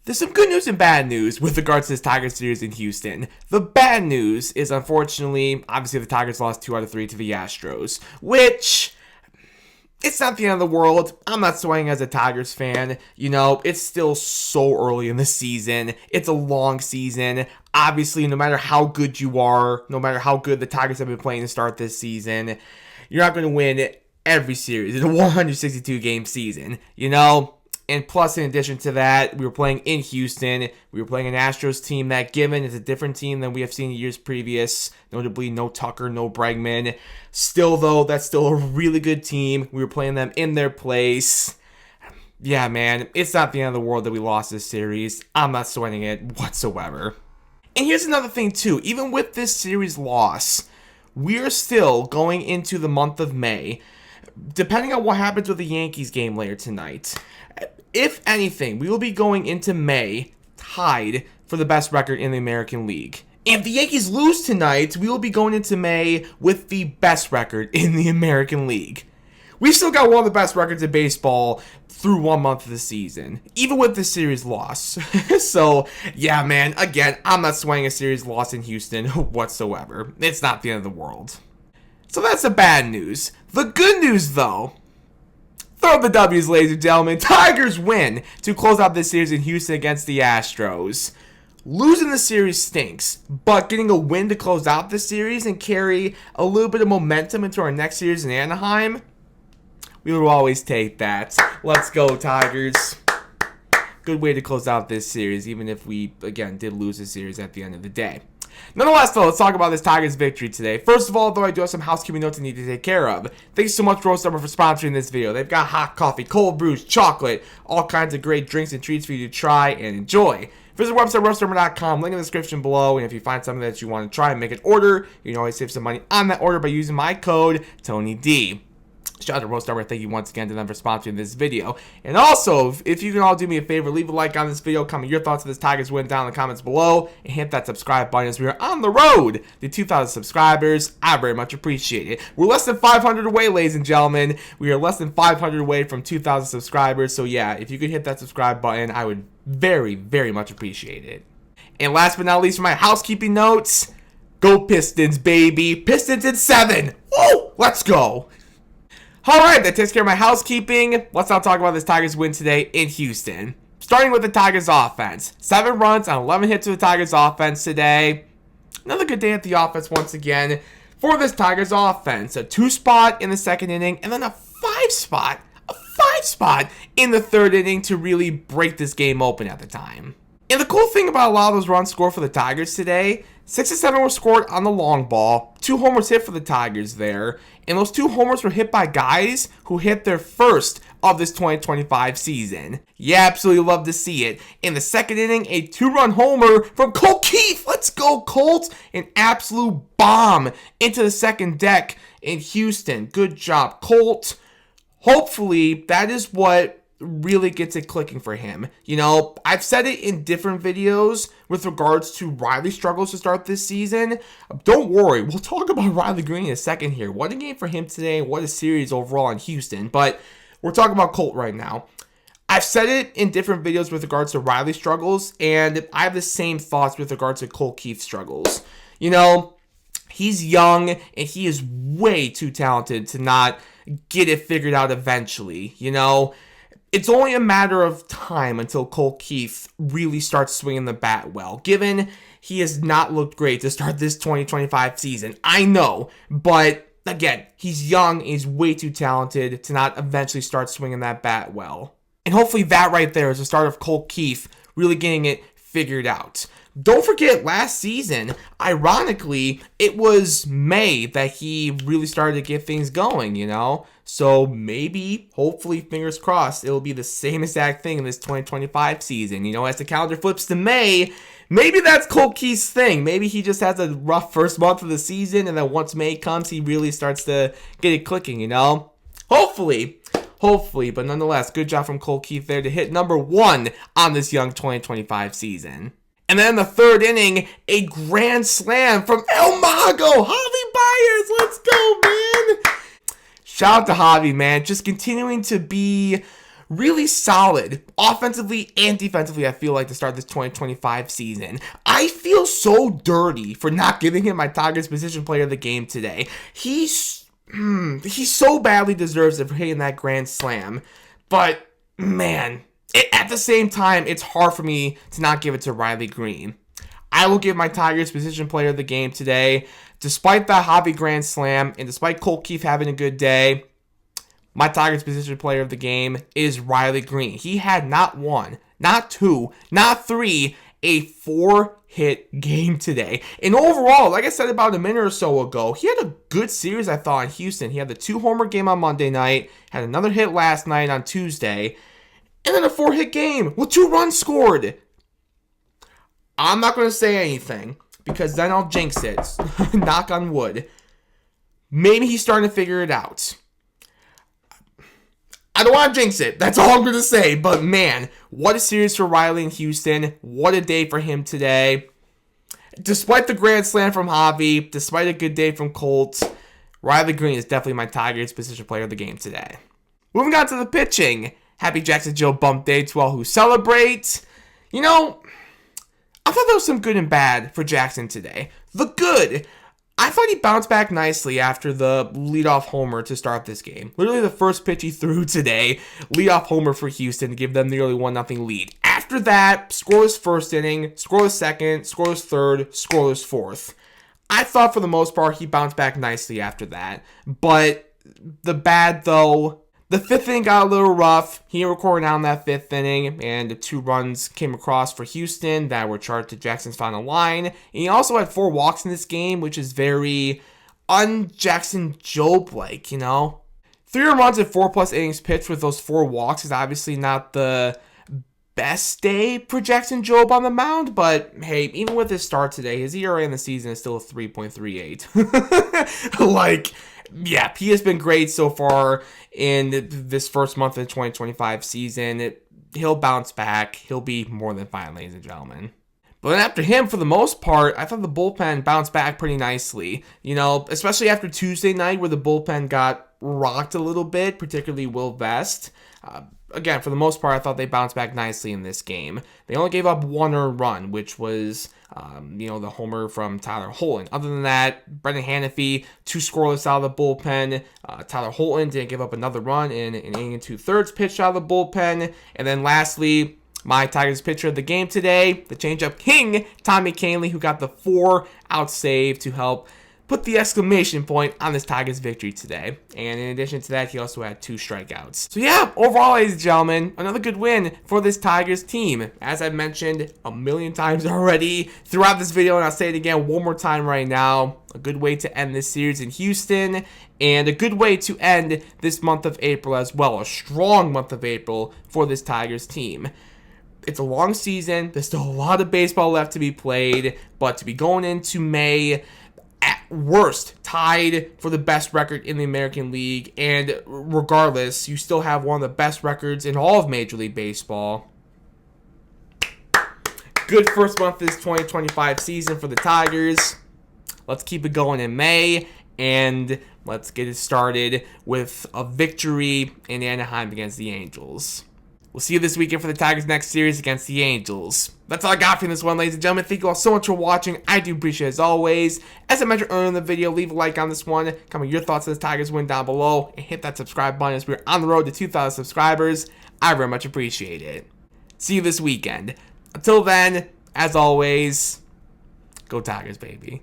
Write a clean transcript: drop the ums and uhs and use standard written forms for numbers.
There's some good news and bad news with regards to this Tigers series in Houston. The bad news is, unfortunately, obviously the Tigers lost 2 out of 3 to the Astros, which, it's not the end of the world. I'm not swaying as a Tigers fan. You know, it's still so early in the season. It's a long season. Obviously, no matter how good you are, no matter how good the Tigers have been playing to start this season, you're not going to win every series. It's a 162-game season, you know? And plus, in addition to that, we were playing in Houston. We were playing an Astros team that, given, is a different team than we have seen years previous. Notably, no Tucker, no Bregman. Still, though, that's still a really good team. We were playing them in their place. Yeah, man, it's not the end of the world that we lost this series. I'm not sweating it whatsoever. And here's another thing, too. Even with this series loss, we're still going into the month of May. Depending on what happens with the Yankees game later tonight, if anything, we will be going into May tied for the best record in the American League. And if the Yankees lose tonight, we will be going into May with the best record in the American League. We've still got one of the best records in baseball through 1 month of the season, even with this series loss. So, yeah, man, again, I'm not swaying a series loss in Houston whatsoever. It's not the end of the world. So that's the bad news. The good news, though, throw up the W's, ladies and gentlemen. Tigers win to close out this series in Houston against the Astros. Losing the series stinks, but getting a win to close out the series and carry a little bit of momentum into our next series in Anaheim, we will always take that. Let's go, Tigers. Good way to close out this series, even if we, again, did lose the series at the end of the day. Nonetheless, though, let's talk about this Tigers victory today. First of all, though, I do have some housekeeping notes I need to take care of. Thanks so much, Roast Summer, for sponsoring this video. They've got hot coffee, cold brews, chocolate, all kinds of great drinks and treats for you to try and enjoy. Visit the website, roastsummer.com, link in the description below, and if you find something that you want to try and make an order, you can always save some money on that order by using my code, TonyD. Shout out to Roast Summer. Thank you once again to them for sponsoring this video. And also, if you can all do me a favor, leave a like on this video, comment your thoughts on this Tigers win down in the comments below, and hit that subscribe button as we are on the road to 2,000 subscribers. I very much appreciate it. We're less than 500 away, ladies and gentlemen. We are less than 500 away from 2,000 subscribers. So yeah, if you could hit that subscribe button, I would very, very much appreciate it. And last but not least, for my housekeeping notes, go Pistons, baby. Pistons in 7. Woo! Let's go. Alright, that takes care of my housekeeping. Let's now talk about this Tigers win today in Houston. Starting with the Tigers offense. 7 runs on 11 hits to the Tigers offense today. Another good day at the offense once again for this Tigers offense. A 2-spot in the second inning and then a 5-spot in the third inning to really break this game open at the time. And the cool thing about a lot of those runs scored for the Tigers today, 6 and 7 were scored on the long ball, 2 homers hit for the Tigers there, and those 2 homers were hit by guys who hit their first of this 2025 season. You absolutely love to see it. In the second inning, a 2-run homer from Colt Keith. Let's go, Colt. An absolute bomb into the second deck in Houston. Good job, Colt. Hopefully, that is what really gets it clicking for him. You know, I've said it in different videos with regards to Riley's struggles to start this season. Don't worry, we'll talk about Riley Greene in a second here. What a game for him today, what a series overall in Houston. But we're talking about Colt right now. I've said it in different videos with regards to Riley's struggles, and I have the same thoughts with regards to Colt Keith's struggles. You know, he's young, and he is way too talented to not get it figured out eventually, you know? It's only a matter of time until Colt Keith really starts swinging the bat well, given he has not looked great to start this 2025 season. I know, but again, he's young, he's way too talented to not eventually start swinging that bat well. And hopefully that right there is the start of Colt Keith really getting it figured out. Don't forget, last season, ironically, it was May that he really started to get things going, you know? So maybe, hopefully, fingers crossed, it'll be the same exact thing in this 2025 season. You know, as the calendar flips to May, maybe that's Colt Keith's thing. Maybe he just has a rough first month of the season, and then once May comes, he really starts to get it clicking, you know? Hopefully, but nonetheless, good job from Colt Keith there to hit number 1 on this young 2025 season. And then in the third inning, a grand slam from El Mago, Javy Baez. Let's go, man. Shout out to Javy, man. Just continuing to be really solid offensively and defensively, I feel like, to start this 2025 season. I feel so dirty for not giving him my Tigers position player of the game today. He so badly deserves it for hitting that grand slam. But, man, at the same time, it's hard for me to not give it to Riley Greene. I will give my Tigers position player of the game today. Despite that Javy grand slam, and despite Colt Keith having a good day, my Tigers position player of the game is Riley Greene. He had not one, not two, not three, a 4-hit game today. And overall, like I said about a minute or so ago, he had a good series, I thought, in Houston. He had the 2-homer game on Monday night, had another hit last night on Tuesday, and then a 4-hit game with 2 runs scored. I'm not going to say anything, because then I'll jinx it. Knock on wood. Maybe he's starting to figure it out. I don't want to jinx it. That's all I'm going to say. But man, what a series for Riley in Houston. What a day for him today. Despite the grand slam from Javy, despite a good day from Colt, Riley Greene is definitely my Tigers position player of the game today. Moving on to the pitching. Happy Jackson Joe bump day to all who celebrate. You know, I thought there was some good and bad for Jackson today. The good, I thought he bounced back nicely after the leadoff homer to start this game. Literally the first pitch he threw today, leadoff homer for Houston to give them the early 1-0 lead. After that, scoreless first inning, scoreless second, scoreless third, scoreless fourth. I thought for the most part he bounced back nicely after that. But the bad though, the 5th inning got a little rough. He recorded down that 5th inning, and 2 runs came across for Houston that were charged to Jackson's final line. And he also had 4 walks in this game, which is very un-Jackson Jobe-like, you know? 3 runs and 4+ innings pitched with those 4 walks is obviously not the best day for Jackson Jobe on the mound, but hey, even with his start today, his ERA in the season is still a 3.38. Like, yeah, he has been great so far in this first month of the 2025 season. He'll bounce back. He'll be more than fine, ladies and gentlemen. But then after him, for the most part, I thought the bullpen bounced back pretty nicely. You know, especially after Tuesday night where the bullpen got rocked a little bit, particularly Will Vest. Again, for the most part, I thought they bounced back nicely in this game. They only gave up 1 earned run, which was, the homer from Tyler Holton. Other than that, Brendan Hanafy, 2 scoreless out of the bullpen. Tyler Holton didn't give up another run in an inning and 2/3 pitched out of the bullpen. And then lastly, my Tigers pitcher of the game today, the changeup king, Tommy Kahnle, who got the 4-out save to help put the exclamation point on this Tigers victory today. And in addition to that, he also had 2 strikeouts. So yeah, overall, ladies and gentlemen, another good win for this Tigers team. As I've mentioned a million times already throughout this video, and I'll say it again one more time right now, a good way to end this series in Houston, and a good way to end this month of April as well. A strong month of April for this Tigers team. It's a long season. There's still a lot of baseball left to be played, but to be going into May, at worst, tied for the best record in the American League, and regardless, you still have one of the best records in all of Major League Baseball. Good first month of this 2025 season for the Tigers. Let's keep it going in May, and let's get it started with a victory in Anaheim against the Angels. We'll see you this weekend for the Tigers' next series against the Angels. That's all I got for this one, ladies and gentlemen. Thank you all so much for watching. I do appreciate it as always. As I mentioned earlier in the video, leave a like on this one. Comment your thoughts on this Tigers win down below. And hit that subscribe button as we're on the road to 2,000 subscribers. I very much appreciate it. See you this weekend. Until then, as always, go Tigers, baby.